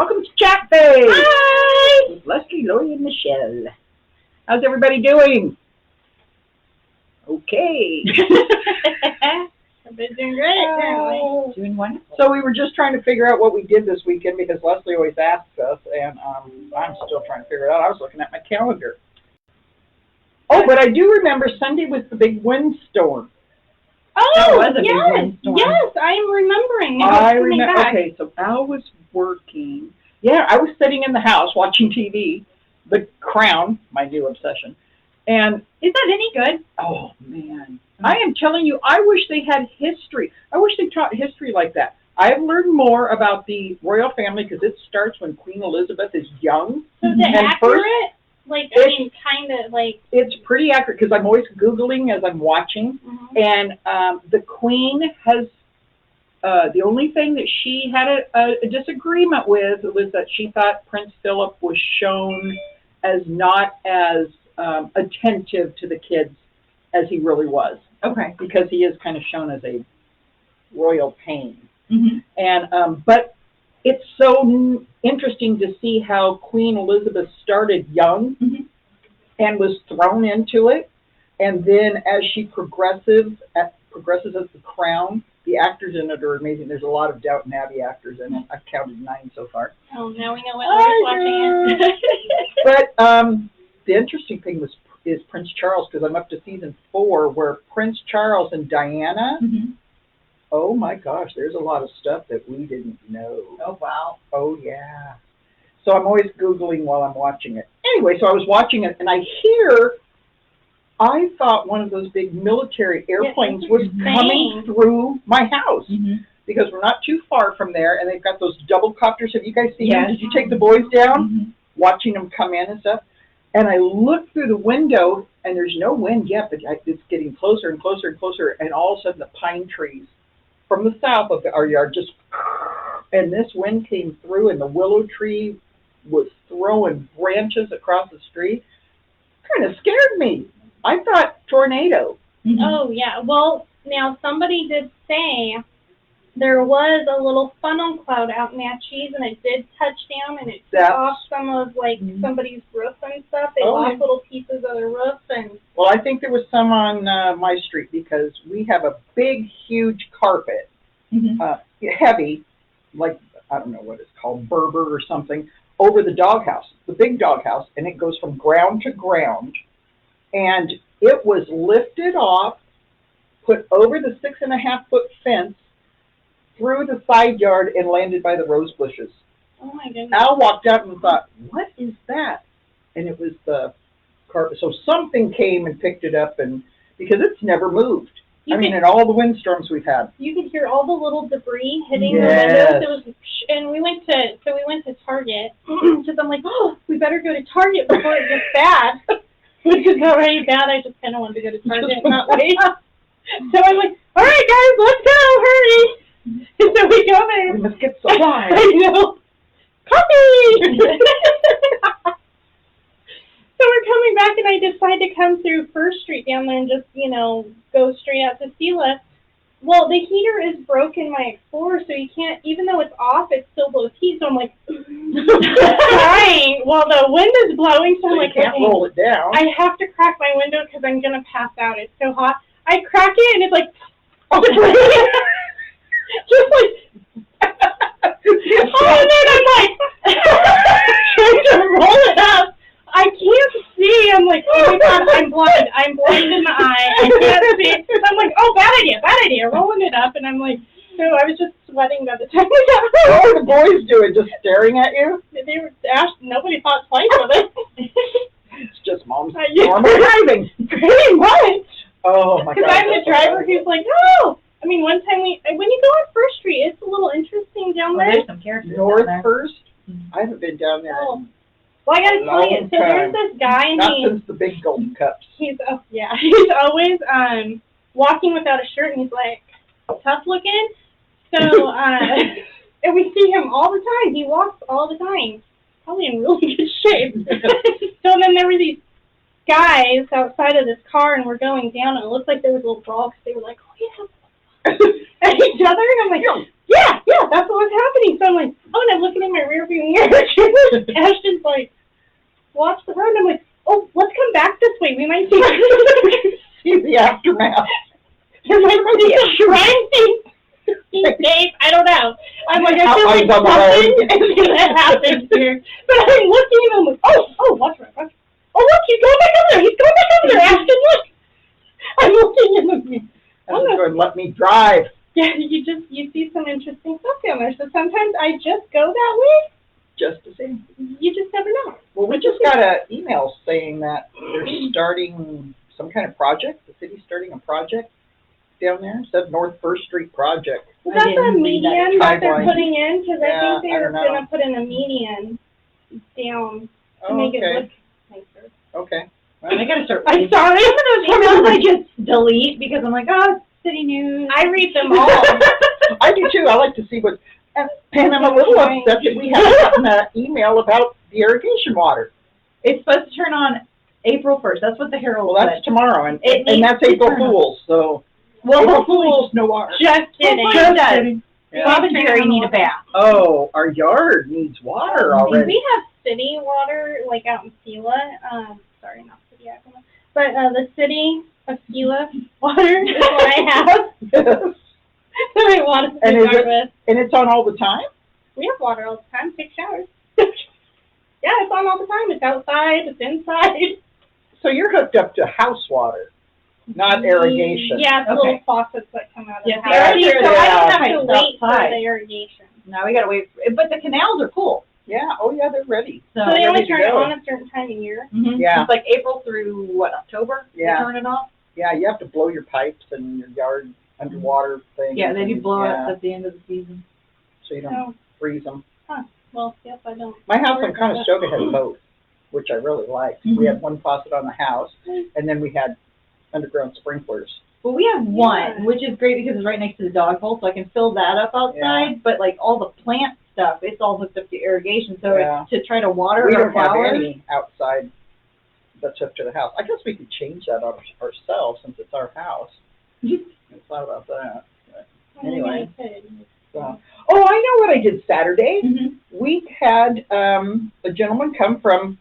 Welcome to Chat Phase. Hi! With Leslie, Lori, and Michelle. How's everybody doing? Okay. Everybody's doing great, apparently. Doing wonderful. So we were just trying to figure out what we did this weekend because Leslie always asks us, and I'm still trying to figure it out. I was looking at my calendar. Oh, but I do remember Sunday was the big windstorm. Oh, yes, yes, I'm remembering. I remember. Okay, so Al was working. Yeah, I was sitting in the house watching TV, The Crown, my new obsession. And is that any good? Oh man, I am telling you, I wish they had history. I wish they taught history like that. I've learned more about the royal family because it starts when Queen Elizabeth is young. So is it accurate? Kind of like... It's pretty accurate because I'm always Googling as I'm watching. Mm-hmm. And the Queen has, the only thing that she had a disagreement with was that she thought Prince Philip was shown as not as attentive to the kids as he really was. Okay. Because he is kind of shown as a royal pain. Mm-hmm. And, but it's so interesting to see how Queen Elizabeth started young mm-hmm. and was thrown into it. And then as she progresses as the crown, the actors in it are amazing. There's a lot of Downton Abbey actors in it. I've counted 9 so far. Oh, now we know what we're watching it. But the interesting thing is Prince Charles, because I'm up to season 4, where Prince Charles and Diana, mm-hmm. oh my gosh, there's a lot of stuff that we didn't know. Oh, wow. Oh, yeah. So I'm always Googling while I'm watching it. Anyway, so I was watching it, and I thought one of those big military airplanes was coming through my house. Mm-hmm. Because we're not too far from there, and they've got those double copters. Have you guys seen them? Did you take the boys down? Mm-hmm. Watching them come in and stuff. And I look through the window, and there's no wind yet, but it's getting closer and closer and closer, and all of a sudden the pine trees from the south of our yard just, and this wind came through, and the willow tree was throwing branches across the street. Kind of scared me. I thought tornado. Mm-hmm. Oh, yeah. Well, now somebody did say there was a little funnel cloud out in Natchez, and it did touch down, and it took off some of, mm-hmm. somebody's roof and stuff. They lost little pieces of their roof. And well, I think there was some on my street because we have a big, huge carpet, mm-hmm. Heavy, like, I don't know what it's called, Berber or something, over the doghouse, the big doghouse, and it goes from ground to ground. And it was lifted off, put over the 6.5-foot fence, through the side yard, and landed by the rose bushes. Oh my goodness. Al walked out and thought, what is that? And it was the carpet. So something came and picked it up, and because it's never moved. In all the windstorms we've had. You could hear all the little debris hitting the windows. And we went to Target, because I'm like, oh, we better go to Target before it gets bad. Which is already bad. I just kind of wanted to go to Target and not wait. So I'm like, all right, guys, let's go, hurry. And so we go there. We must get supplies. I know. Coffee! So we're coming back, and I decide to come through First Street down there and just, go straight out to Sela. Well, the heater is broken, my Explorer, so you can't, even though it's off, it still blows heat. So I'm like, crying while the wind is blowing. So I'm like, you can't roll it down. I have to crack my window because I'm going to pass out. It's so hot. I crack it, and it's like, just like, oh, and then I'm like, trying to roll it up. I can't see. I'm like, oh my God, I'm blind. I'm blind in the eye. I can't see. I'm like, oh, bad idea. Rolling it up, and I'm like, so I was just sweating by the time we got home. What were the boys doing? Just staring at you? They were asked. Nobody thought twice of it. It's just mom's normal driving. Pretty much. Oh my God. Because I'm the driver who's like, oh. I mean, one time when you go on First Street, it's a little interesting down there. There's some characters North down there. First? I haven't been down there. Oh. Well, I gotta tell you, so there's this guy, and not since the big golden cups. He's always walking without a shirt, and he's like tough looking. So and we see him all the time. He walks all the time, probably in really good shape. So then there were these guys outside of this car, and we're going down, and it looked like there was little frogs. They were like, oh yeah, at each other, and I'm like, yeah, that's what was happening. So I'm like, oh, and I'm looking in my rearview mirror. Ashton's like, watch the road. And I'm like, oh, let's come back this way. We might see the aftermath. There might be a shrine thing. Dave, I don't know. I'm like, I feel like something is gonna happen here. But I'm looking and I'm like, oh, watch it. Oh, look, he's going back over there. He's going back over there. Ashton, look. I'm looking and looking. Going, let me drive. Yeah, you see some interesting stuff down there. So sometimes I just go that way. Just to see. You just never know. Well, we just got an email saying that they're starting some kind of project. The city's starting a project down there. It said North First Street project. Is that the median that they're putting in? Because Yeah, I think they're going to put in a median down to make it look nicer. Okay. Well, I gotta start. I'm sorry. Some of those emails I just delete because I'm like, oh, it's city news. I read them all. I do too. I like to see what. And I'm a little upset that we haven't gotten an email about the irrigation water. It's supposed to turn on April 1st. That's what the Herald said. Well, that's tomorrow, and that's April Fool's. So, well, April Fool's, no water. Just kidding. Just kidding. Yeah. Bob and Jerry need a bath. Oh, our yard needs water already. We have city water, like out in Sela. Sorry, not city, Yakima. But the city of Sela water is what I have. Yes. That I wanted to start with. And it's on all the time? We have water all the time. Take showers. Yeah, it's on all the time. It's outside. It's inside. So you're hooked up to house water, not irrigation. Yeah, it's little faucets that come out of the house. So I don't have to wait for the irrigation. No, we gotta wait. But the canals are full. Yeah. Oh, yeah. They're ready. So they only turn it on a certain time of year. Mm-hmm. Yeah. It's like April through what, October? Yeah. They turn it off. Yeah. You have to blow your pipes and your yard underwater thing. Yeah, they do blow up at the end of the season. So you don't freeze them. Huh. Well, yes, I don't. My house in Conestoga has both, which I really liked. Mm-hmm. We had one faucet on the house, and then we had underground sprinklers. Well, we have one, which is great because it's right next to the dog hole, so I can fill that up outside. Yeah. But like all the plant stuff, it's all hooked up to irrigation. So to try to water our flowers, have any outside that's hooked to the house. I guess we could change that ourselves since it's our house. I thought about that. But anyway. So. Oh, I know what I did Saturday. Mm-hmm. We had a gentleman come from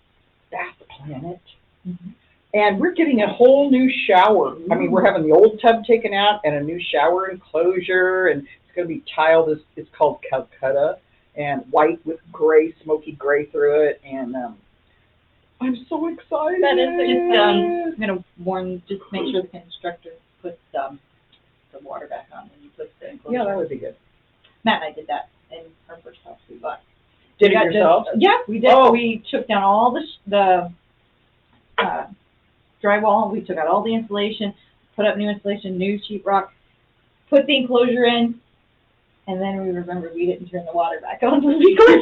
Bath Planet. Mm-hmm. And we're getting a whole new shower. I mean, we're having the old tub taken out and a new shower enclosure, and it's going to be tiled. It's called Calcutta, and white with gray, smoky gray through it. And I'm so excited. That is I'm going to warn, just make sure the constructor puts the water back on when you put the enclosure. Yeah, that would be good. Matt and I did that in our first house we bought. Did it yourself? Yeah, we did. Oh. We took down all the drywall. We took out all the insulation, put up new insulation, new sheetrock, put the enclosure in, and then we remembered we didn't turn the water back on. We had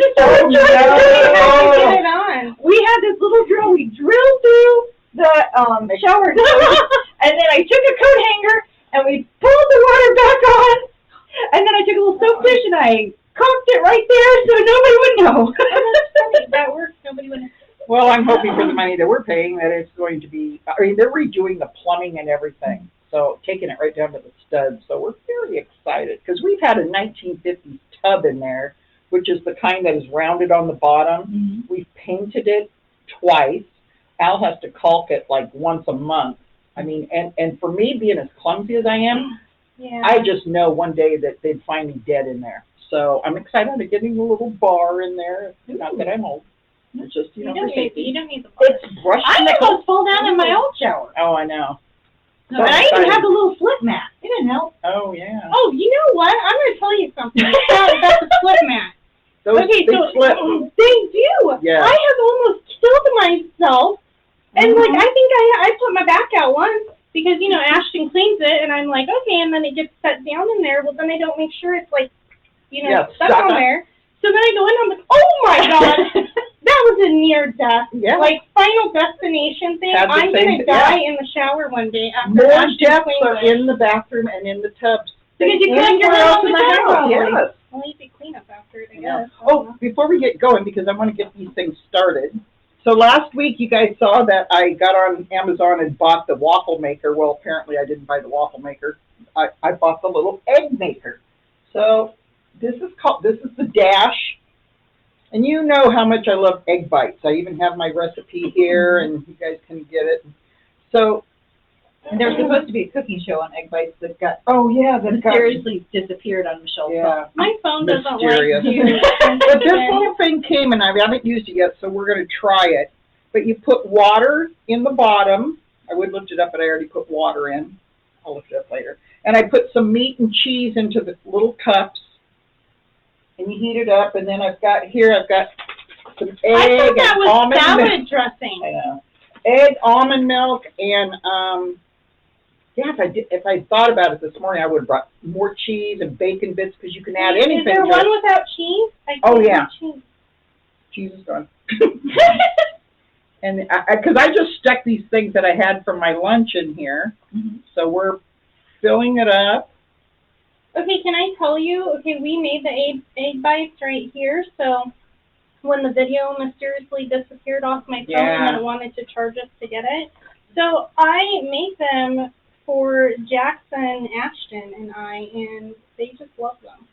this little drill. We drilled through the shower enclosure, and then I took a coat hanger and we pulled the water back on, and then I took a little soap dish and I cocked it right there so nobody would know. That works. Nobody would know. Well, I'm hoping for the money that we're paying that it's going to be, I mean, they're redoing the plumbing and everything, so taking it right down to the studs. So we're very excited because we've had a 1950s tub in there, which is the kind that is rounded on the bottom. Mm-hmm. We've painted it twice. Al has to caulk it like once a month. I mean, and for me being as clumsy as I am, I just know one day that they'd find me dead in there. So I'm excited about getting a little bar in there. Not that I'm old. It's just, you don't need the bar. It's brushed. I almost fall down in my old shower. Oh, I know. No, and I even have the little flip mat. It didn't help. Oh, yeah. Oh, you know what? I'm going to tell you something about the flip mat. Those okay, so flip. They do. Yeah. I have almost killed myself. And, like, I think I put my back out once because, you know, Ashton cleans it. And I'm like, okay, and then it gets set down in there. Well, then I don't make sure it's, like, you know, stuck on there. So then I go in and I'm like, oh, my God. That was a near death. Yeah. Like, Final Destination thing. I'm going to die in the shower one day after more Ashton deaths cleans are it. in the bathroom and in the tubs. Because you can't get out of the house. Yes. Well, you could clean up after it, I Yeah. guess. Oh, before we get going, because I want to get these things started. So last week you guys saw that I got on Amazon and bought the waffle maker. Well, apparently I didn't buy the waffle maker. I bought the little egg maker. So this is the Dash. And you know how much I love egg bites. I even have my recipe here, and you guys can get it. So, and there was supposed to be a cooking show on egg bites that got mysteriously disappeared on Michelle's phone. My phone doesn't Mysterious. like you. But this little thing came, and I haven't used it yet, so we're going to try it. But you put water in the bottom. I would lift it up, but I already put water in. I'll lift it up later. And I put some meat and cheese into the little cups. And you heat it up, and then I've got some egg and almond salad milk. dressing. I know. Egg, almond milk, and if I thought about it this morning, I would have brought more cheese and bacon bits because you can add anything. Is there to one it. without cheese? Oh yeah. Cheese. Cheese is gone. And because I just stuck these things that I had from my lunch in here, so we're filling it up. Okay, can I tell you? Okay, we made the egg bites right here. So when the video mysteriously disappeared off my phone and it wanted to charge us to get it, so I made them for Jackson, Ashton, and they just love them.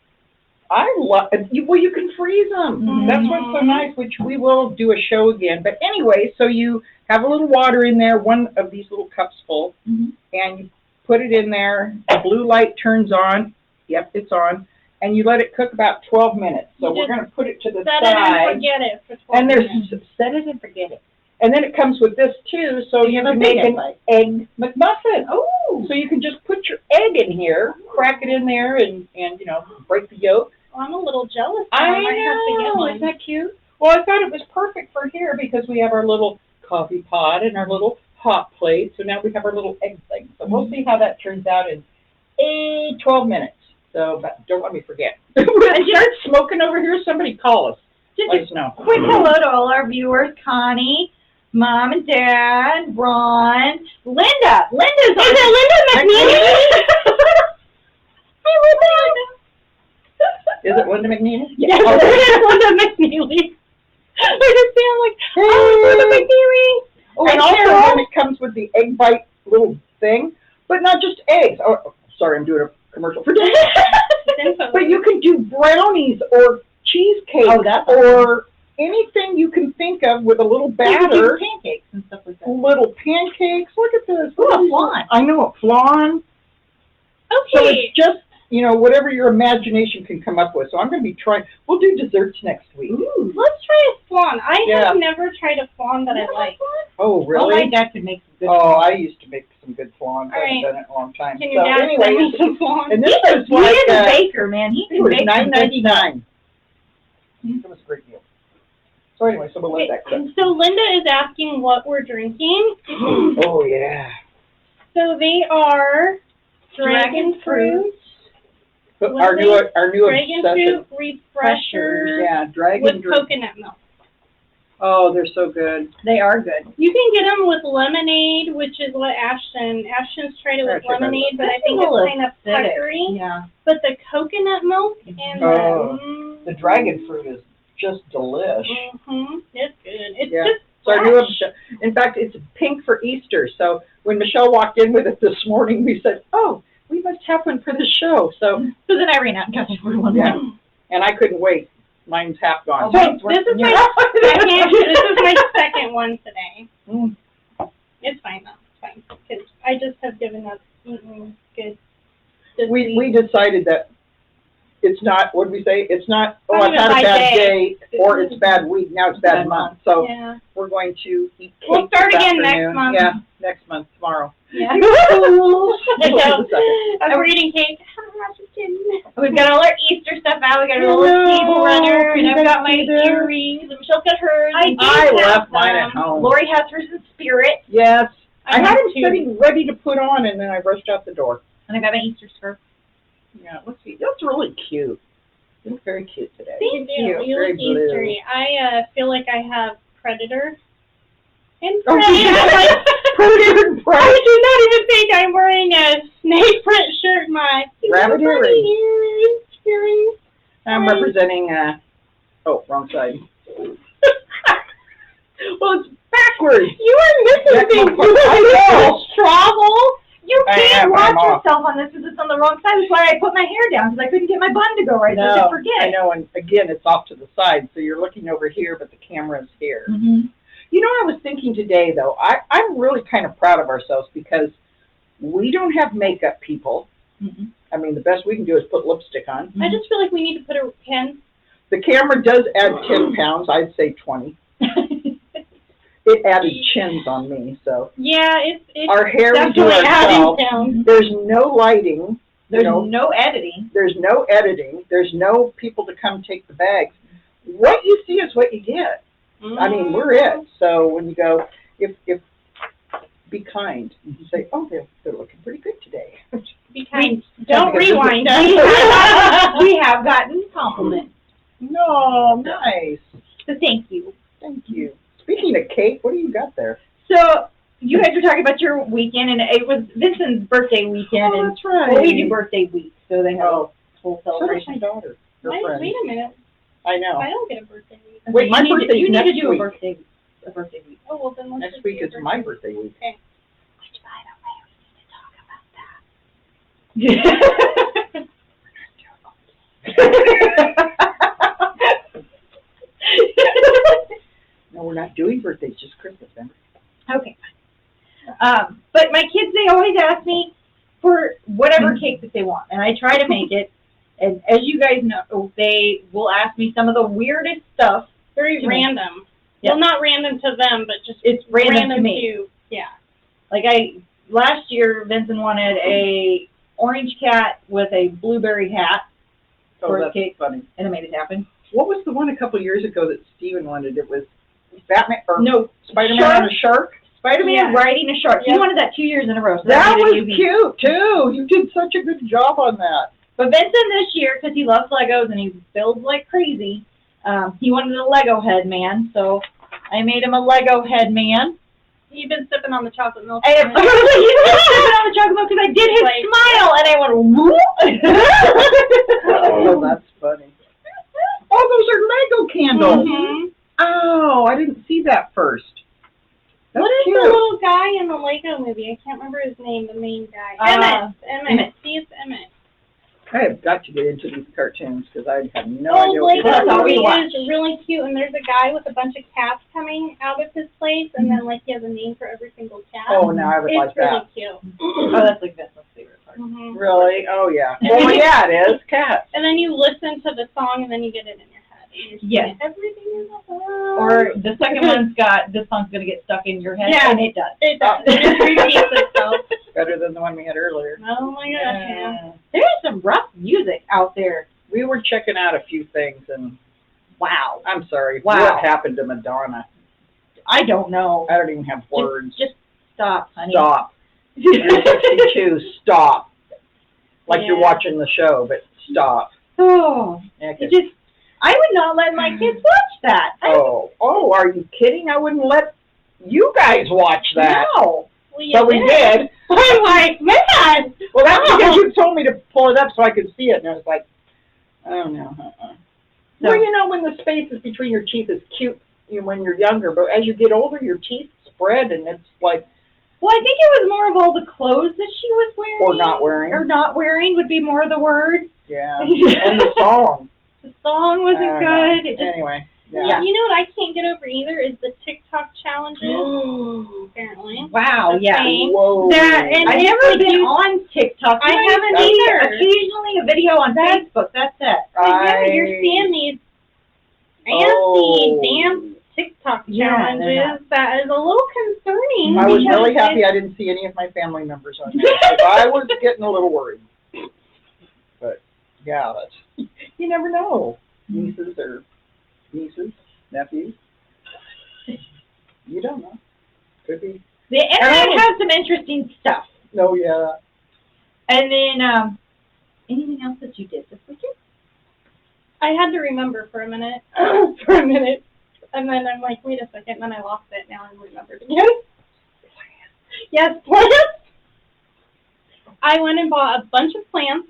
I love well, you can freeze them. That's what's so nice, which we will do a show again. But anyway, so you have a little water in there, one of these little cups full, and you put it in there. The blue light turns on. Yep, it's on. And you let it cook about 12 minutes. So we're going to put it to the side. Set it and forget it for 12 minutes. Set it and forget it. And then it comes with this too, so you can make an egg McMuffin. Oh, so you can just put your egg in here, crack it in there, and break the yolk. Well, I'm a little jealous. I might have to get know. one. Isn't that cute? Well, I thought it was perfect for here because we have our little coffee pot and our little hot plate. So now we have our little egg thing. So we'll see how that turns out in 12 minutes. So, but don't let me forget. When it starts smoking over here, somebody call us. Let us know. Quick hello to all our viewers, Connie, Mom and Dad, Ron, Linda. Linda's on. Is it Linda McNeely? Hi, Linda. Is it Linda McNeely? Yes, it is Linda McNeely. I just sound like, Linda McNeely. Oh, and also when it comes with the egg bite little thing, but not just eggs. Oh, sorry, I'm doing a commercial for but you can do brownies or cheesecake or anything you can think of with a little batter. Pancakes and stuff like that. Little pancakes. Look at this. Ooh, a flan. I know, a flan. Okay. So it's just, whatever your imagination can come up with. So I'm going to be trying. We'll do desserts next week. Ooh. Let's try a flan. I have never tried a flan that I like. Oh, really? Oh, my dad could make some good flan. I used to make some good flan. I haven't done it in a long time. Can your dad make some flan? And this was He is a baker, man. He can make $9.99. It was a great deal. So anyway, so we'll let that cook. So Linda is asking what we're drinking. Oh, yeah. So they are dragon fruit. Our new dragon obsession. fruit refreshers. Yeah, dragon with fruit. coconut milk. Oh, they're so good. They are good. You can get them with lemonade, which is what Ashton's tried it with lemonade, but I think it's kind of puckery. Yeah. But the coconut milk and the dragon fruit is just delish. It's good. It's just so our new obsession. In fact, it's pink for Easter. So when Michelle walked in with it this morning, we said, "Oh, we must have one for the show." So then I ran out and got one. Yeah. And I couldn't wait. Mine's half gone. So this is my second one today. It's fine though. It's fine. Because I just have given up eating good. We decided that it's not, what did we say? It's not, I've had a bad day, or it's bad week. Now it's bad month. So we're going to eat cake. We'll start again next month. Yeah, next month, tomorrow. Yeah. We're eating cake. We've got all our Easter stuff out. We got our little table runner, and I've got my earrings. And Michelle's got hers. I left mine at home. Lori has hers in spirit. Yes. I had them sitting ready to put on, and then I rushed out the door. And I got my Easter scarf. Yeah, let's see. That's really cute. You look very cute today. Thank you. You look Eastery. I feel like I have Predator. And Predator. Predator and Predator. I do not even think I'm wearing a snake print shirt. My rabbit earrings. I'm representing, wrong side. Well, it's backwards. You are missing That's things. my point. I know. Travel. You can't watch I'm off. yourself on this because it's on the wrong side. That's why I put my hair down, because I couldn't get my bun to go right, so I No, could forget. I know, and again, it's off to the side, so you're looking over here, but the camera's here. Mm-hmm. You know, I was thinking today, though, I'm really kind of proud of ourselves because we don't have makeup people. Mm-hmm. I mean, the best we can do is put lipstick on. I just feel like we need to put a pen. The camera does add 10 pounds, I'd say 20. It added chins on me, so. Yeah, it's Our hair we do definitely adding ourselves. down. There's no lighting. There's you know, no editing. There's no editing. There's no people to come take the bags. What you see is what you get. I mean, we're it. So when you go, if be kind. You say, oh, they're looking pretty good today. Be kind. Don't rewind us. We have gotten compliments. No, nice. So thank you. Thank you. Speaking of cake, what do you got there? So you guys were talking about your weekend, and it was Vincent's birthday weekend. Oh, and that's right. Well, we do birthday week, so they have a whole So does celebration. my daughter. Her Wait friend. a minute. I know. I don't get a birthday week. Wait, my birthday's You need to next do week. a birthday week. Oh, well, then let's Next just week do is a my birthday birthday week. Okay. Which, by the way, we need to talk about that. No, we're not doing birthdays, just Christmas, remember? Okay. But my kids, they always ask me for whatever cake that they want, and I try to make it. And as you guys know, they will ask me some of the weirdest stuff. Very random. Yep. Well, not random to them, but just It's random to me. Yeah. Like last year, Vincent wanted a orange cat with a blueberry hat Oh, for his that's cake, funny. and I made it happen. What was the one a couple years ago that Steven wanted? It was Batman or No, Spider-Man on a shark? Spider-Man Yeah. riding a shark. He Yep. wanted that 2 years in a row. So That made it was easy. cute, too. You did such a good job on that. But Vincent this year, because he loves Legos and he builds like crazy, he wanted a Lego head man, so I made him a Lego head man. You've been sipping on the chocolate milk. I apparently he was sipping on the chocolate milk because I did his Like- smile, and I went, Oh, that's funny. Oh, those are Lego candles. Mhm. Oh, I didn't see that first. That's What is cute. the little guy in the Lego movie? I can't remember his name, the main guy. Emmett. Emmett. See, it's Emmett. I have got to get into these cartoons because I have no Oh, idea what Lego That's all we movie watch. is really cute, and there's a guy with a bunch of cats coming out of his place, and then like he has a name for every single cat. Oh, now I would it's like really that. cute. oh, that's like Vincent's favorite part. Mhm. Really? Oh, yeah. Well, yeah, it is. Cats. And then you listen to the song, and then you get it in your head. And you're Yes. singing, everything is alright. Or the second one's got, this song's going to get stuck in your head, Yeah. and it does. It does. It just repeats itself. Better than the one we had earlier. Oh my gosh, yeah. There's some rough music out there. We were checking out a few things, and Wow. I'm sorry. Wow. What happened to Madonna? I don't know. I don't even have words. Just stop, honey. Stop. 362, stop. Like you're Yeah. watching the show, but stop. Oh, Yeah, it 'cause- just, I would not let my kids watch that. oh, are you kidding? I wouldn't let you guys watch that. No. Well, you But we did. I'm like, man. Well, that's because you told me to pull it up so I could see it, and I was like, oh, no. Well, you know, when the spaces between your teeth is cute when you're younger, but as you get older, your teeth spread, and it's like, Well, I think it was more of all the clothes that she was wearing. or not wearing. Or not wearing would be more of the word. Yeah. And the song. The song I wasn't don't know. good. It just, Anyway. Yeah. You know what I can't get over either is the TikTok challenges, apparently. wow, The yeah. same. Whoa. That and I've it's never like been you- on TikTok. I You haven't see either. Occasionally a video on Facebook. That's it. Yeah, you're seeing these fancy dance TikTok Yeah, they're challenges. That is a little concerning. I was because really happy it's- I didn't see any of my family members on there, 'cause I was getting a little worried. But, yeah, that's, you never know. Nieces, nephews. You don't know. Could be. The internet has some interesting stuff. No, yeah. And then, anything else that you did this weekend? I had to remember for a minute. And then I'm like, wait a second, and then I lost it. Now I'm remembered again. Yes, plants. I went and bought a bunch of plants,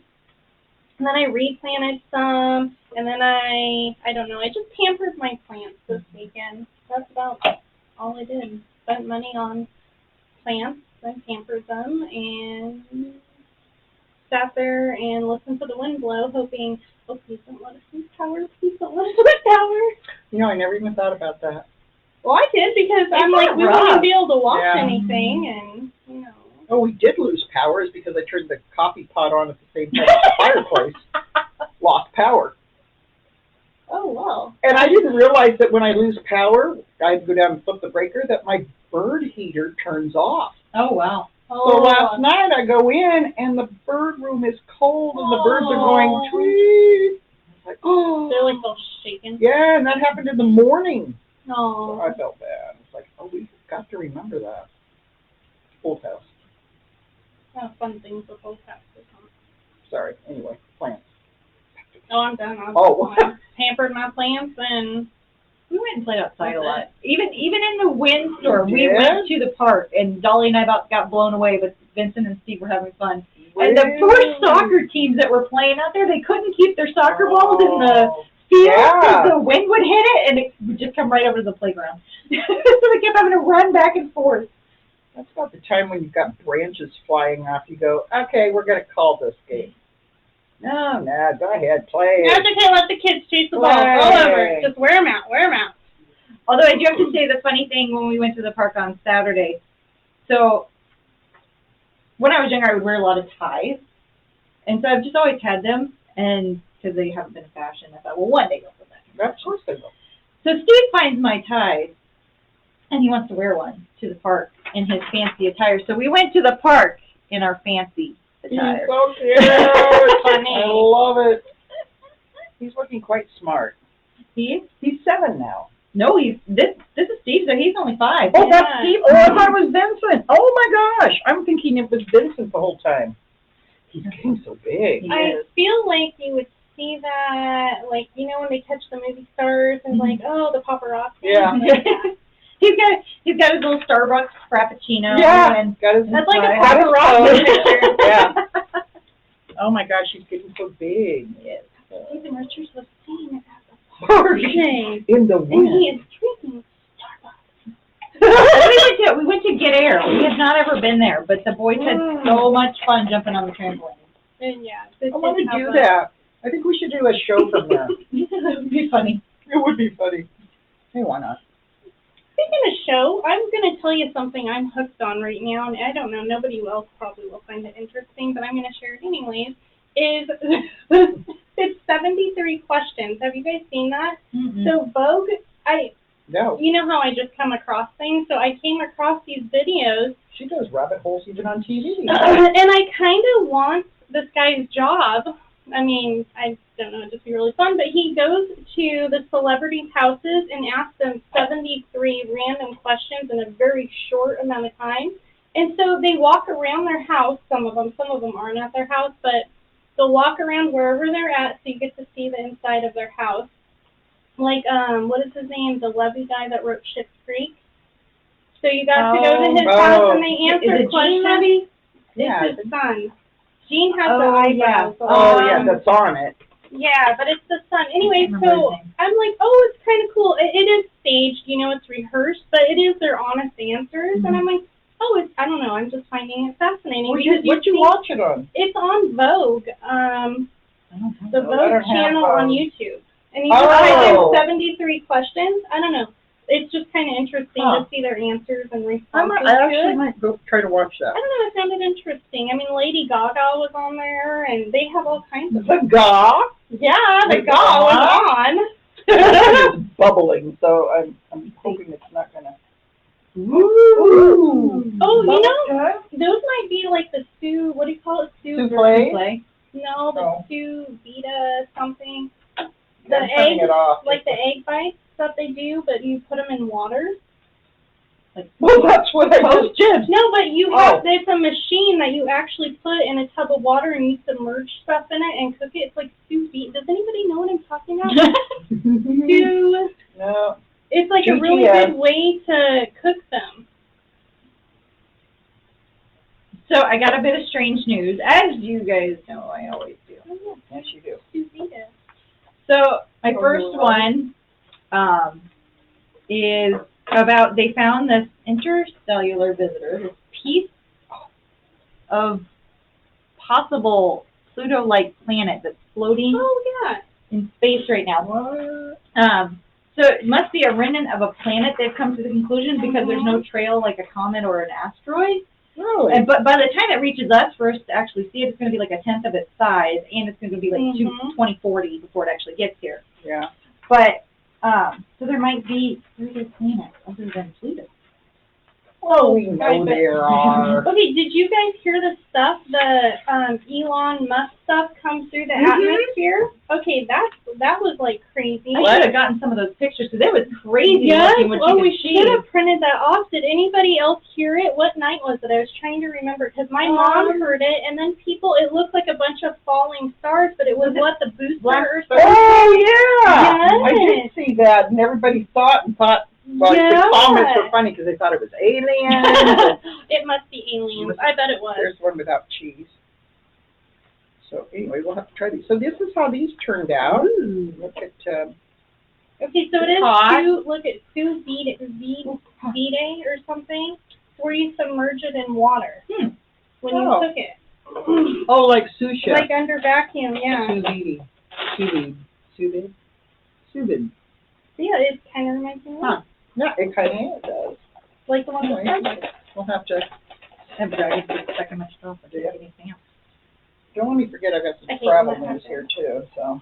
and then I replanted some, and then I don't know, I just pampered my plants this weekend. That's about money on plants and pampered them and sat there and listened to the wind blow, hoping, oh, please don't let us lose power, please don't let us lose power. You know, I never even thought about that. Well, I did because I'm like, we wouldn't be able to watch anything, and, you know. Oh, we did lose power is because I turned the coffee pot on at the same time as the fireplace. Lost power. Oh, well. And I didn't realize that when I lose power, I go down and flip the breaker, that my bird heater turns off. Oh, wow. So last night I go in and the bird room is cold and the birds are going tweet. It's like, oh. They're like all shaking. Yeah, and that happened in the morning. Oh. So I felt bad. It's like, oh, we've got to remember that. Old house. Fun things with old houses. Sorry. Anyway, plants. Oh, I'm done. I pampered my plants and we went and played outside a lot. Even in the windstorm, we went to the park and Dolly and I about got blown away, but Vincent and Steve were having fun. Really? And the poor soccer teams that were playing out there, they couldn't keep their soccer balls in the field because the wind would hit it and it would just come right over to the playground. So they kept having to run back and forth. That's about the time when you've got branches flying off. You go, okay, we're going to call this game. No, go ahead, play. That's okay, let the kids chase the ball all over. Just wear them out. Although I do have to say the funny thing when we went to the park on Saturday. So when I was younger, I would wear a lot of ties. And so I've just always had them. And because they haven't been in fashion, I thought, well, one day they'll put that. Of course they will. So Steve finds my ties. And he wants to wear one to the park in his fancy attire. So we went to the park in our fancy attire. He's so cute. Funny. I love it. He's looking quite smart. He's 7 now. No, this is Steve, so he's only 5. Oh, that's Steve. Oh, I thought it was Vincent. Oh my gosh, I'm thinking it was Vincent the whole time. He's getting so big. I feel like you would see that, like, you know, when they catch the movie stars and like, oh, the paparazzi. Yeah. He's got his little Starbucks Frappuccino. Yeah, and got his. That's like a paparazzi picture. Yeah. Oh my gosh, he's getting so big. Yes. Even Richards was seeing it at the party. In the wind. And he is drinking Starbucks. We went to Get Air. We had not ever been there, but the boys had so much fun jumping on the trampoline. And yeah, I want to do that. I think we should do a show from there. That would be funny. It would be funny. Hey, why not? Speaking of show, I'm going to tell you something I'm hooked on right now, and I don't know, nobody else probably will find it interesting, but I'm going to share it anyways, it's 73 questions. Have you guys seen that? Mm-hmm. So Vogue, you know how I just come across things? So I came across these videos. She does rabbit holes even on TV. And I kind of want this guy's job. I mean, I don't know, it'd just be really fun, but he goes to the celebrities' houses and asks them 73 random questions in a very short amount of time. And so they walk around their house, some of them aren't at their house, but they'll walk around wherever they're at so you get to see the inside of their house. Like, what is his name? The Levy guy that wrote Schitt's Creek. So you got to go to his house and they answer questions. Yeah. It's his son. Gene has the eyebrows. Yeah. That's on it. Yeah, but it's the son. Anyway, so I'm like, oh, it's kind of cool. It is staged, you know, it's rehearsed, but it is their honest answers. Mm-hmm. And I'm like, oh, I don't know, I'm just finding it fascinating. What'd you watch it on? It's on Vogue, the Vogue channel on YouTube. And you just type in 73 questions. I don't know. It's just kind of interesting to see their answers and responses. I actually might go try to watch that. I don't know, it sounded interesting. I mean, Lady Gaga was on there, and they have all kinds of... The Gaga? Yeah, the Gaga was on. It's bubbling, so I'm hoping it's not going to... Ooh. Oh, you know, those might be like the what do you call it? Souffle? No, the sous vide something. The egg, like the egg bites that they do, but you put them in water. Well, that's what I just did. No, but it's a machine that you actually put in a tub of water and you submerge stuff in it and cook it. It's like sous vide. Does anybody know what I'm talking about? No. It's like a really good way to cook them. So I got a bit of strange news. As you guys know, I always do. Oh, yeah. Yes, you do. Sous vide. So my first one is about they found this interstellar visitor, this piece of possible Pluto-like planet that's floating in space right now. So it must be a remnant of a planet. They've come to the conclusion because there's no trail like a comet or an asteroid. Really? But by the time it reaches us for us to actually see it, it's going to be like a tenth of its size, and it's going to be like 2040 before it actually gets here. Yeah. But so there might be other planets other than Pluto. Oh, we know there are. Okay, did you guys hear the stuff, the Elon Musk stuff come through the atmosphere? Okay, that was like crazy. I should have gotten some of those pictures because it was crazy looking what you we could see. should have printed that off. Did anybody else hear it? What night was it? I was trying to remember because my mom heard it, and then it looked like a bunch of falling stars, but it was the booster or something? Oh, yeah! Yes. I did see that, and everybody thought, well, the comments were funny because they thought it was aliens. It must be aliens. I bet it was. There's one without cheese. So anyway, we'll have to try these. So this is how these turned out. Look at. Okay, so it is Sous vide or something, where you submerge it in water when you cook it. Oh, like sous chef. Like under vacuum, yeah. Sous vide. Yeah, it kind of reminds me of that. Yeah, it kind of does. Like the one that We'll have to. Yeah, but I didn't expect much stuff. I didn't get anything else. Don't let me forget I've got some travel news here too. So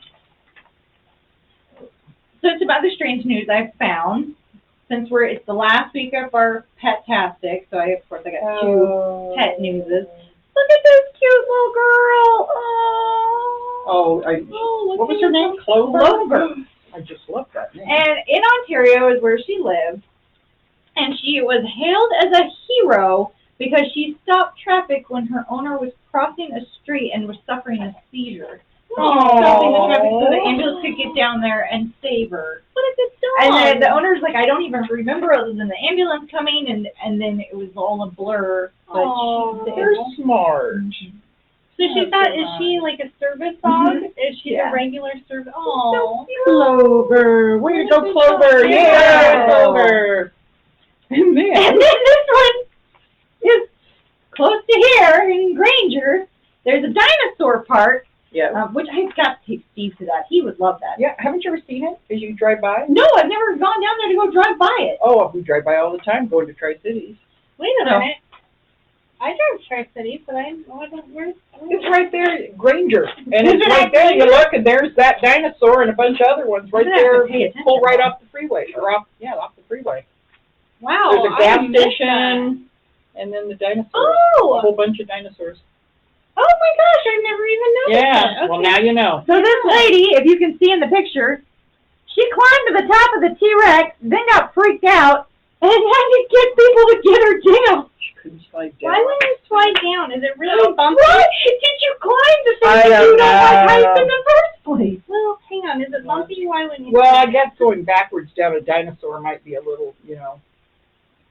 it's about the strange news I've found. Since it's the last week of our Pet-tastic, so of course I got two pet newses. Look at this cute little girl. What was her name? Clover. I just love that name. And in Ontario is where she lives, and she was hailed as a hero because she stopped traffic when her owner was crossing a street and was suffering a seizure. Stopping the traffic so the ambulance could get down there and save her. What a good dog. And then the owner's like, I don't even remember other than the ambulance coming, and then it was all a blur. But they're smart. So she thought, is she like a service dog? Is she a regular service? Oh, Clover. Way to go, Clover. Yeah, Clover. And then this one is close to here in Granger. There's a dinosaur park. Yeah. Which I've got to take Steve to that. He would love that. Yeah. Haven't you ever seen it as you drive by? No, I've never gone down there to go drive by it. Oh, we drive by all the time going to Tri-Cities. Wait a minute. I drive Tri-Cities, but It's right there, Granger. And it's right there. You look, and there's that dinosaur and a bunch of other ones right there. Pull right off the freeway. Off the freeway. Wow. There's a gas station, and then the dinosaurs. Oh! A whole bunch of dinosaurs. Oh my gosh, I never even noticed that. Yeah, well now you know. So this lady, if you can see in the picture, she climbed to the top of the T-Rex, then got freaked out, and had to get people to get her down. She couldn't slide down. Why wouldn't you slide down? Is it really bumpy? Why did you climb the thing I if don't you don't like heights know. in the first place? Well, hang on. Is it bumpy? Why wouldn't you? Well, I guess going backwards down a dinosaur might be a little,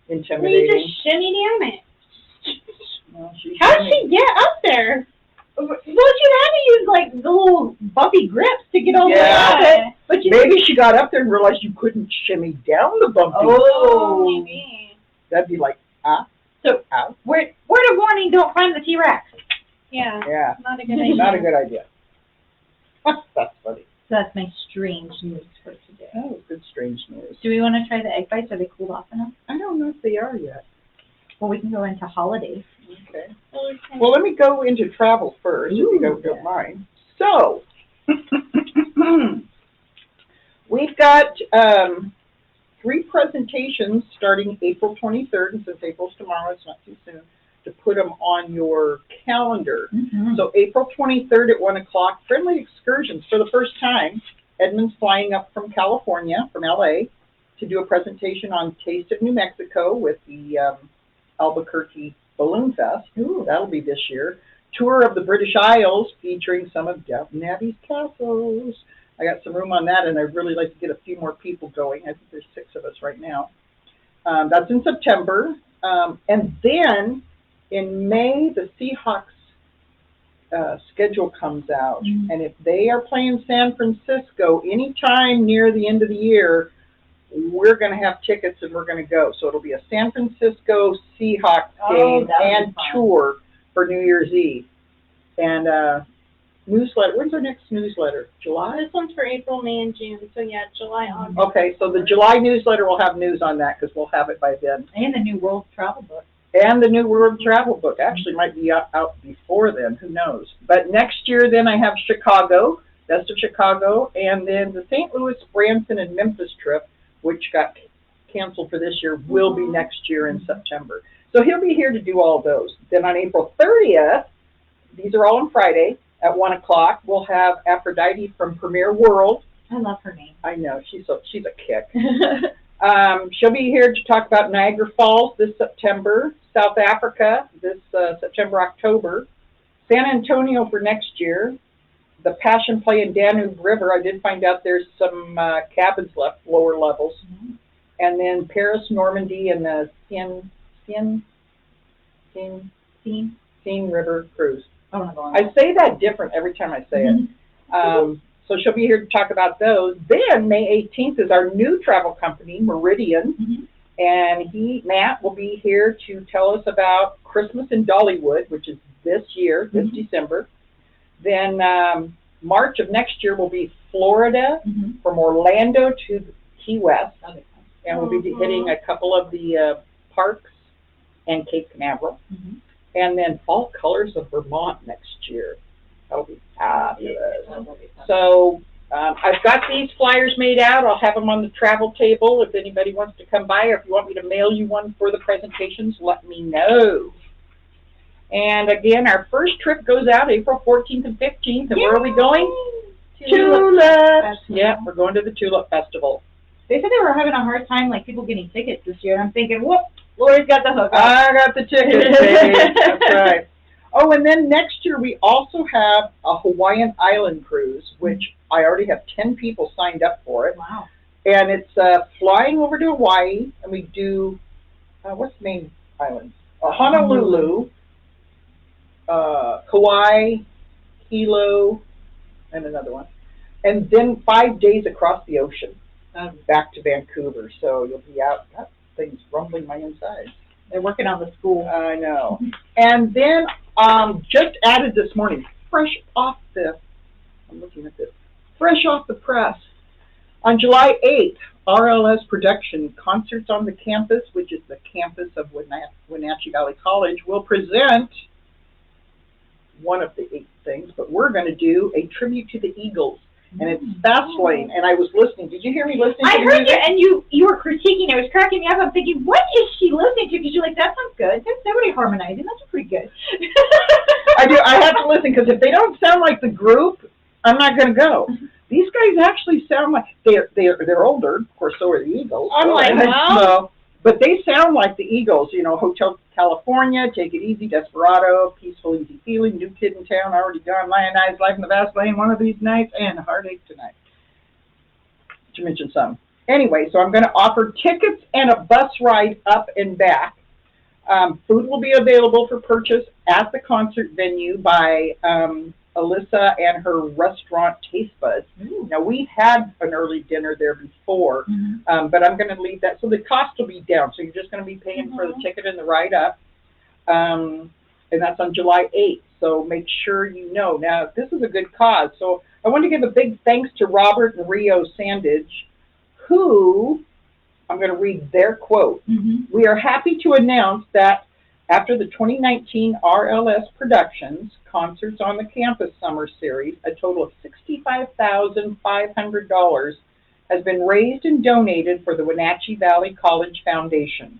intimidating. You just shimmy down it. Well, How'd she get up there? Well, she had to use, like, the little bumpy grips to get over it. But maybe she got up there and realized you couldn't shimmy down the bumpy. Oh, maybe. That'd be like, So, word of warning, don't climb the T-Rex. Yeah. Yeah. Not a good idea. Not a good idea. That's funny. So that's my strange news for today. That was good strange news. Do we want to try the egg bites? Are they cooled off enough? I don't know if they are yet. Well, we can go into holidays. Okay. Well, let me go into travel first, if you don't mind. So, we've got 3 presentations starting April 23rd, and since April's tomorrow, it's not too soon, to put them on your calendar. Mm-hmm. So April 23rd at 1 o'clock, Friendly Excursions for the first time. Edmund's flying up from California, from LA, to do a presentation on Taste of New Mexico with the Albuquerque Balloon Fest. Ooh, that'll be this year. Tour of the British Isles featuring some of Downton Abbey's castles. I got some room on that, and I'd really like to get a few more people going. I think there's 6 of us right now. That's in September. And then in May, the Seahawks schedule comes out. Mm-hmm. And if they are playing San Francisco anytime near the end of the year, we're going to have tickets and we're going to go. So it'll be a San Francisco Seahawks game and tour for New Year's Eve. And newsletter, when's our next newsletter? July? This one's for April, May, and June. So yeah, July, August. Okay, so the July newsletter will have news on that because we'll have it by then. And the new World Travel Book. And the new World Travel Book actually might be out before then, who knows. But next year then I have Chicago, Best of Chicago, and then the St. Louis, Branson, and Memphis trip, which got canceled for this year, will be next year in September. So he'll be here to do all those. Then on April 30th, these are all on Friday, at 1 o'clock, we'll have Aphrodite from Premier World. I love her name. I know, she's a kick. She'll be here to talk about Niagara Falls this September, South Africa this September, October, San Antonio for next year, the Passion Play in Danube River. I did find out there's some cabins left, lower levels. Mm-hmm. And then Paris, Normandy, and the Seine River cruise. Oh, I say that different every time I say it. So she'll be here to talk about those. Then May 18th is our new travel company, Meridian. And Matt, will be here to tell us about Christmas in Dollywood, which is this year, this December. Then March of next year will be Florida, from Orlando to Key West. And we'll be hitting a couple of the parks and Cape Canaveral. And then Fall Colors of Vermont next year. That'll be fabulous. So I've got these flyers made out. I'll have them on the travel table if anybody wants to come by, or if you want me to mail you one for the presentations, let me know. And again, our first trip goes out April 14th and 15th. And where are we going? Tulips. Yeah, we're going to the Tulip Festival. They said they were having a hard time, like, people getting tickets this year. I'm thinking, whoop, Lori's got the hook. I got the tickets, baby. That's right. Oh, and then next year we also have a Hawaiian Island cruise, which I already have 10 people signed up for it. Wow. And it's flying over to Hawaii, and we do, what's the main island? Honolulu, Kauai, Hilo, and another one. And then 5 days across the ocean, back to Vancouver. So you'll be out. That thing's rumbling my insides. They're working on the school. I know. And then just added this morning, fresh off the press, on July 8th, RLS Production, Concerts on the Campus, which is the campus of Wenatchee Valley College, will present one of the 8 things, but we're going to do a tribute to the Eagles. And it's Fastlane, and I was listening. Did you hear me listening? I heard you, and you were critiquing. It was cracking me up. I'm thinking, what is she listening to? Because you're like, that sounds good. There's nobody harmonizing. That's pretty good. I do. I have to listen, because if they don't sound like the group, I'm not going to go. These guys actually sound like they're older. Of course, so are the Eagles. I'm like, wow. But they sound like the Eagles. You know, Hotel California, Take It Easy, Desperado, Peaceful Easy Feeling, New Kid in Town, Already Gone, Lionized, Life in the Fast Lane, One of These Nights, and Heartache Tonight, to mention some. Anyway, so I'm going to offer tickets and a bus ride up and back. Food will be available for purchase at the concert venue by Alyssa and her restaurant Taste Buds. Now, we've had an early dinner there before, but I'm going to leave that. So the cost will be down. So you're just going to be paying for the ticket and the ride up. And that's on July 8th. So make sure you know. Now, this is a good cause. So I want to give a big thanks to Robert and Rio Sandage, who, I'm going to read their quote. We are happy to announce that after the 2019 RLS Productions Concerts on the Campus Summer Series, a total of $65,500 has been raised and donated for the Wenatchee Valley College Foundation,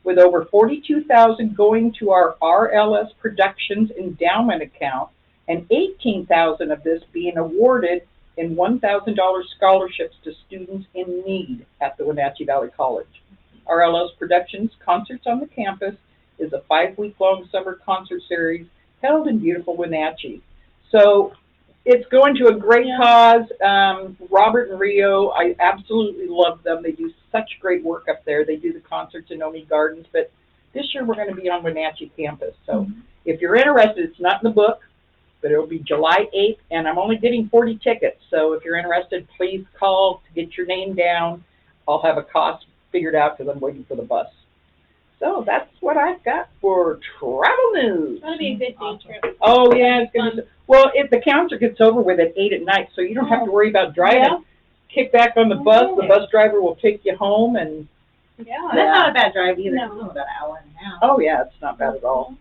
with over $42,000 going to our RLS Productions endowment account and $18,000 of this being awarded in $1,000 scholarships to students in need at the Wenatchee Valley College. RLS Productions Concerts on the Campus is a 5-week-long summer concert series held in beautiful Wenatchee. So it's going to a great cause. Robert and Rio, I absolutely love them. They do such great work up there. They do the concerts in Omi Gardens, but this year we're going to be on Wenatchee campus. So if you're interested, it's not in the book, but it'll be July 8th, and I'm only getting 40 tickets. So if you're interested, please call to get your name down. I'll have a cost figured out because I'm waiting for the bus. So that's what I've got for travel news. That'll be a good day trip. Oh yeah, it's gonna. Well, if the calendar gets over with at 8 at night, so you don't have to worry about driving. Yeah. Kick back on the bus. The bus driver will take you home, and Yeah. That's not a bad drive either. No. It's only about an hour and a half. oh yeah, it's not bad at all.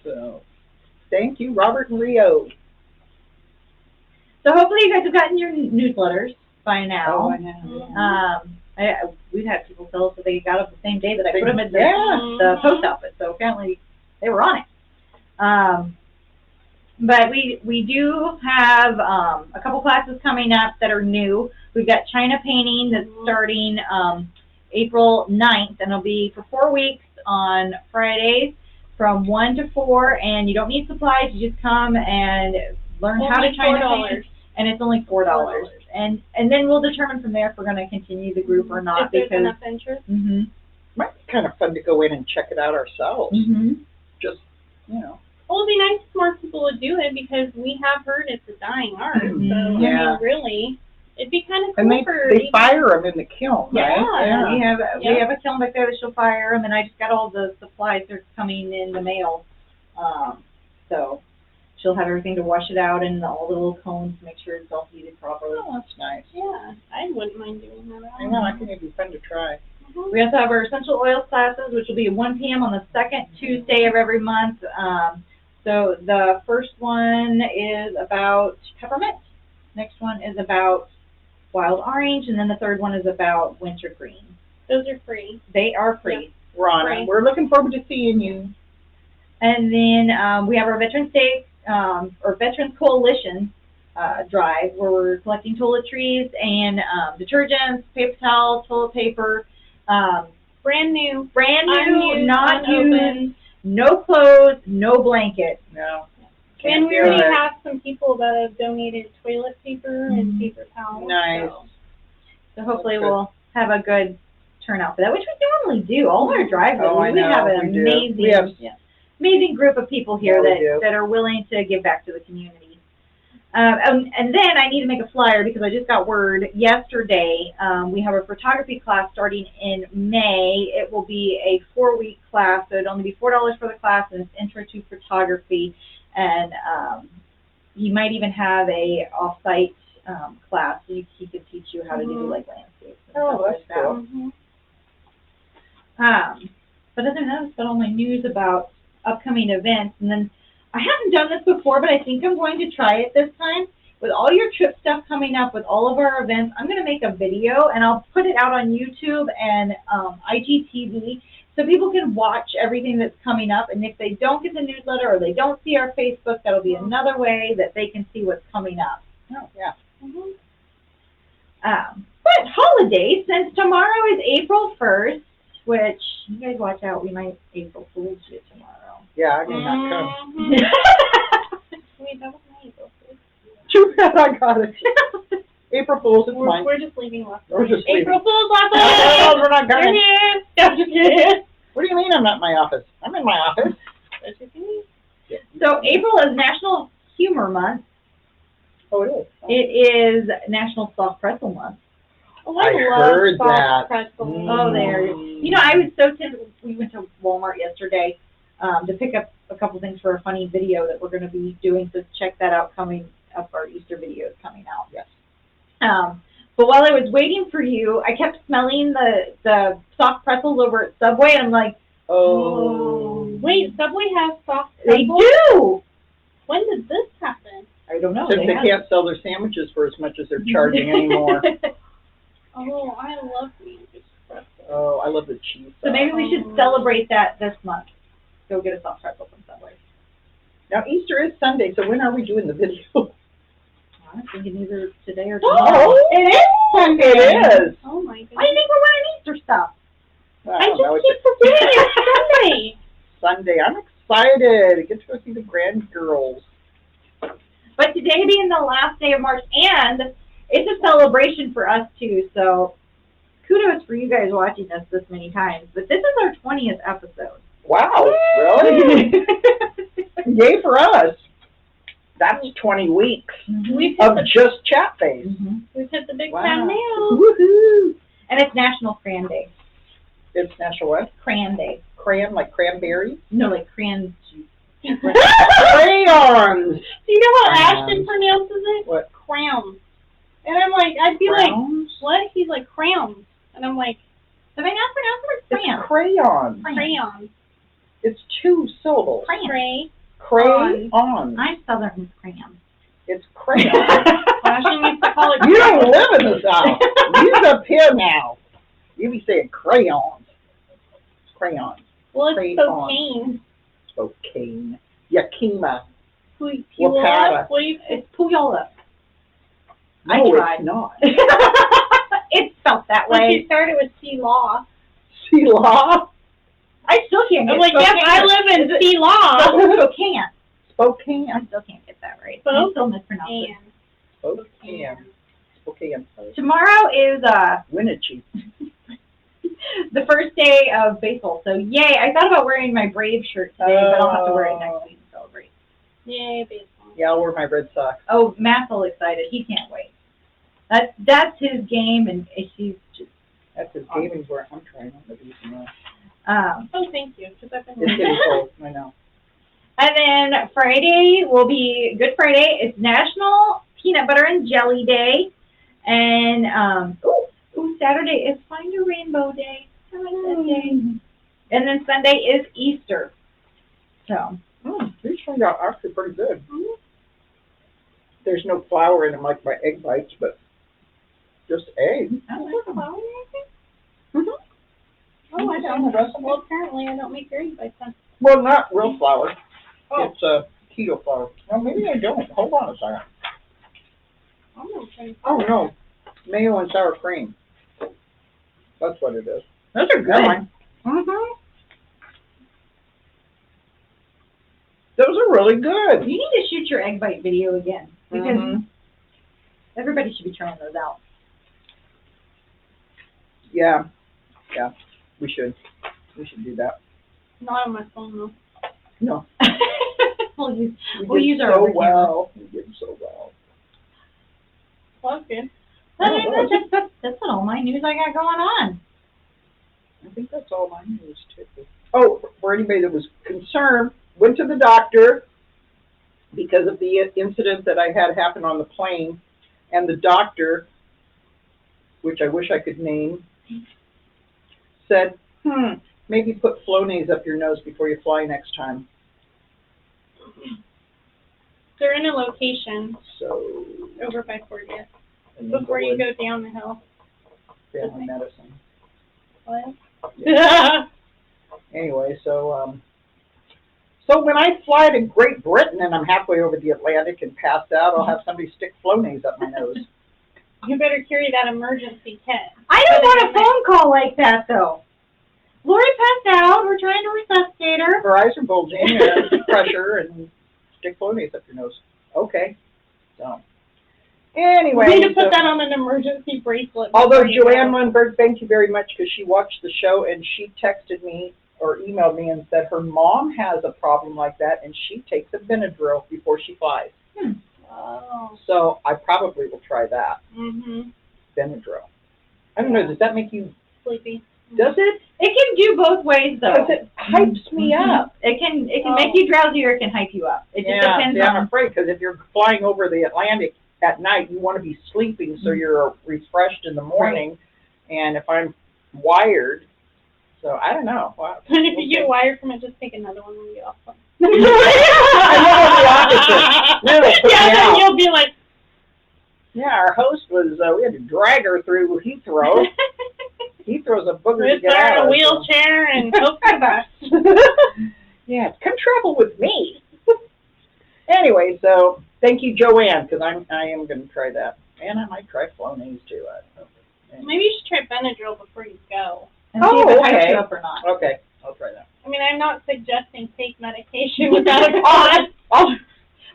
So, thank you, Robert and Rio. So hopefully you guys have gotten your newsletters by now. Oh, I know. We've had people tell us that they got it the same day that I put them in Yeah. the post office, so apparently they were on it. But we do have a couple classes coming up that are new. We've got China painting that's starting April 9th, and it'll be for 4 weeks on Fridays from 1 to 4, and you don't need supplies. You just come and learn how to China paint, and it's only $4. And then we'll determine from there if we're going to continue the group or not. If there's enough interest. Might be kind of fun to go in and check it out ourselves. Just, you know. Well, it'd be nice if more people would do it because we have heard it's a dying art. So, Yeah. I mean, really, it'd be kind of cool And they for fire them in the kiln, Yeah, right? we have a kiln back there that she'll fire them, and I just got all the supplies. They're coming in the mail. So she'll have everything to wash it out and all the little cones to make sure it's all heated properly. Oh, that's nice. Yeah, I wouldn't mind doing that. I know, I think it'd be fun to try. We also have our essential oils classes, which will be at 1 p.m. on the second Tuesday of every month. So the first one is about peppermint. Next one is about wild orange, and then the third one is about wintergreen. Those are free. They are free. Ronna, Right. we're looking forward to seeing you. And then we have our Veterans Day or Veterans Coalition drive, where we're collecting toiletries and detergents, paper towels, toilet paper, Brand new, unused, not unopened. used, no clothes, no blankets. No. And we do already it. have some people that have donated toilet paper and paper towels. Nice. So hopefully That's good. we'll have a good turnout for that, which we normally do. All our drives, Oh, I we know, have an we do. amazing, We have- amazing group of people here Yeah, we do. that are willing to give back to the community. And then I need to make a flyer because I just got word yesterday. We have a photography class starting in May. It will be a 4-week class, so it'll only be $4 for the class, and it's Intro to Photography. And you might even have a off-site class, so he could teach you how to do like landscapes and Oh, stuff that's like that. cool. But other than that, it's got all my news about upcoming events. And then I haven't done this before, but I think I'm going to try it this time. With all your trip stuff coming up, with all of our events, I'm going to make a video, and I'll put it out on YouTube and IGTV so people can watch everything that's coming up. And if they don't get the newsletter or they don't see our Facebook, that'll be another way that they can see what's coming up. Oh, yeah. But holidays, since tomorrow is April 1st, which you guys watch out, we might April Fool's you tomorrow. Yeah, I may not come. Wait, that was my April Fool's. Too bad I got it. April Fool's, it's mine. We're just leaving left. We're just leaving. April Fool's Oh, lesson! we're not You're coming. here! I'm just kidding. What do you mean I'm not in my office? I'm in my office. That's your thing. So April is National Humor Month. Oh, it is. It is National Soft Pretzel Month. Oh, I love heard soft that. pretzels. Oh, there. You know, I was so tempted. We went to Walmart yesterday to pick up a couple things for a funny video that we're going to be doing. So check that out coming up. Our Easter video is coming out. Yes. But while I was waiting for you, I kept smelling the soft pretzels over at Subway, and I'm like, Oh. Wait, Subway has soft they pretzels? do. When did this happen? I don't know. Since they have- can't sell their sandwiches for as much as they're charging anymore. Oh, I love these pretzels. Oh, I love the cheese. So maybe we should celebrate that this month. Go get a soft pretzel from Subway. Now, Easter is Sunday, so when are we doing the video? I'm thinking either today or tomorrow. Oh, it is Sunday. It is. Oh my goodness. I think we're wearing Easter stuff. Well, I that was just keep forgetting it's Sunday. Sunday. I'm excited. I get to go see the grand girls. But today being the last day of March, and it's a celebration for us too, so kudos for you guys watching us this many times. But this is our 20th episode. Wow, really? Yay for us. That's 20 weeks We've hit of just chat phase. we've hit the big Wow. time now. Woohoo! And it's National Crayon Day. It's National what? Crayon Day. Crayon, like cranberry? No, like crayon juice. Crayons! Do you know how Crowns. Ashton pronounces it? What? Crowns. And I'm like, I'd be Crowns? like, what? He's like, crowns. And I'm like, Have I not pronounced it? It's Crayon. crayon. crayons. It's 2 syllables. Crayon. Crayon. I'm Southern with crayon. It's crayon. Ashton used to call it You don't live in the South. You're up here now. You be saying crayons. It's crayons. Well, it's Crayon. Spokane. Spokane. Yakima. Puyallup? Wapata. What do you? It's Puyallup. No, I tried. it's not. It's spelled that Well, she way. started with C-Law. Selah. I still can't get I'm like, yes, Spokane. I live in C-Law. Spokane. Spokane. I still can't get that right. Spokane. I still mispronounce it. Spokane. Spokane. Tomorrow is Wenatchee. the first day of baseball, so yay! I thought about wearing my Brave shirt today, but I'll have to wear it next week to celebrate. Yay, baseball. Yeah, I'll wear my red socks. Oh, Matt's all excited. He can't wait. That's his game, and he's just That's his gaming where I'm trying on the decent one. Oh, thank you. Because I've been It's getting cold, I know. And then Friday will be Good Friday. It's National Peanut Butter and Jelly Day. And Saturday is Find a Rainbow Day. And then Sunday is Easter. So. These turned out actually pretty good. There's no flour in them like my egg bites, but just egg. Oh, there's flour in it? Mm-hmm. Oh, I don't. Well, apparently I don't make very by then. Well, not real flour. Oh. It's keto flour. Well, maybe I don't. Hold on a second. I'm not trying to- Oh, no. Mayo and sour cream. That's what it is. Those are good. Never mind. Mm-hmm. Those are really good. You need to shoot your egg bite video again, because everybody should be trying those out. Yeah. Yeah. We should. We should do that. Not on my phone, though. No. We'll use We did our so other camera. well. We did so well. Well, that's good. That's not all my news I got going on. I think that's all my news, too. Oh, for anybody that was concerned, went to the doctor because of the incident that I had happen on the plane, and the doctor, which I wish I could name, said, maybe put Flonase up your nose before you fly next time. They're in a location So, over by 40th. and Before you Inglewood go down the hill. Family medicine. What? Anyway, so when I fly to Great Britain and I'm halfway over the Atlantic and pass out, I'll have somebody stick Flonase up my nose. You better carry that emergency kit. I don't want a phone call like that, though. Lori passed out. We're trying to resuscitate her. Her eyes are bulging and pressure and stick Flonase up your nose. Okay. So, anyway. We need to put so- that on an emergency bracelet. Although before you Joanne go. Lundberg, thank you very much, because she watched the show and she texted me or emailed me and said her mom has a problem like that and she takes a Benadryl before she flies. Oh. So I probably will try that, Mm-hmm. Benadryl. I don't know, does that make you, Sleepy. does it? It can do both ways, though. Because it hypes me up. It can make you drowsy or it can hype you up. It just depends I'm on. afraid, because if you're flying over the Atlantic at night, you want to be sleeping so you're refreshed in the morning. And if I'm wired, so I don't know. Wow. And if you get wired from it, just take another one when you get off. No, the opposite. No, it'll put me Yeah, then out. you'll be like, Yeah, our host was, we had to drag her through Heathrow. Heathrow's a booger to with get out her of. wheelchair and hope for the best. Yeah, come travel with me. Anyway, so thank you, Joanne, because I am going to try that. And I might try Flonase, too. I don't know. Maybe you should try Benadryl before you go. And see if it hypes okay. you up or not. Okay, I'll try that. I mean, I'm not suggesting take medication without a cause.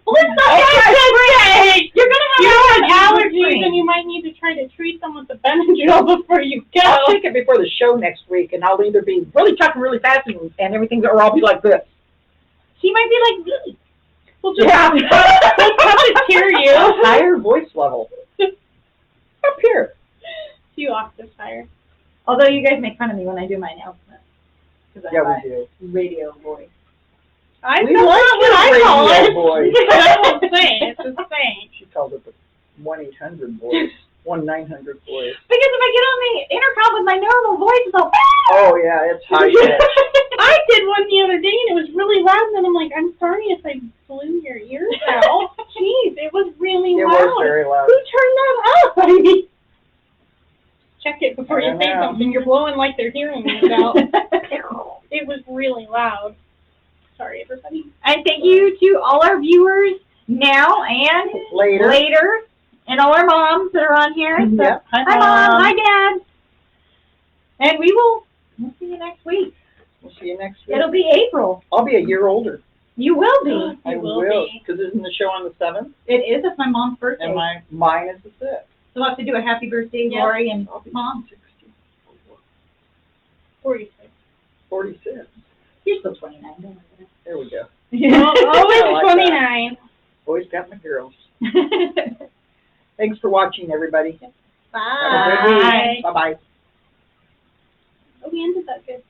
Well, it's not that You're gonna you have have allergies. allergies, and you might need to try to treat them with the Benadryl before you go. I'll take it before the show next week, and I'll either be really talking really fast and everything, or I'll be like this. She might be like me. We'll just Yeah. we'll puppeteer you. Higher voice level. Up here. 2 octaves higher. Although you guys make fun of me when I do my announcements. Because I Yeah, have we do. a radio voice. I We that's like not what your I call radio it. voice. I won't say it. Just saying. She called it the 1-800 voice. 1-900 voice. Because if I get on the intercom with my normal voice, it's all, Oh yeah, it's high pitch. I did one the other day and it was really loud and then I'm like, I'm sorry if I blew your ears out. Jeez, it was really It loud. was very loud. Who turned that up? I mean, check it before I you don't say know. something. You're blowing like they're hearing you out. It was really loud. Sorry, everybody. And thank you to all our viewers now and Later. and all our moms that are on here. So, Yep. hi, Mom. Hi, Dad. And we'll see you next week. We'll see you next week. It'll be April. I'll be a year older. You will be. I will will, be. because isn't the show on the 7th? It is. It's my mom's birthday. And mine is the 5th. So we'll have to do a happy birthday, Yep. Lori and I'll be Mom. 46. 46. You're still 29. Don't worry about There we go. Always I like 29. Boys got my girls. Thanks for watching, everybody. Bye. Have a good week. Bye-bye. Oh, we ended that good.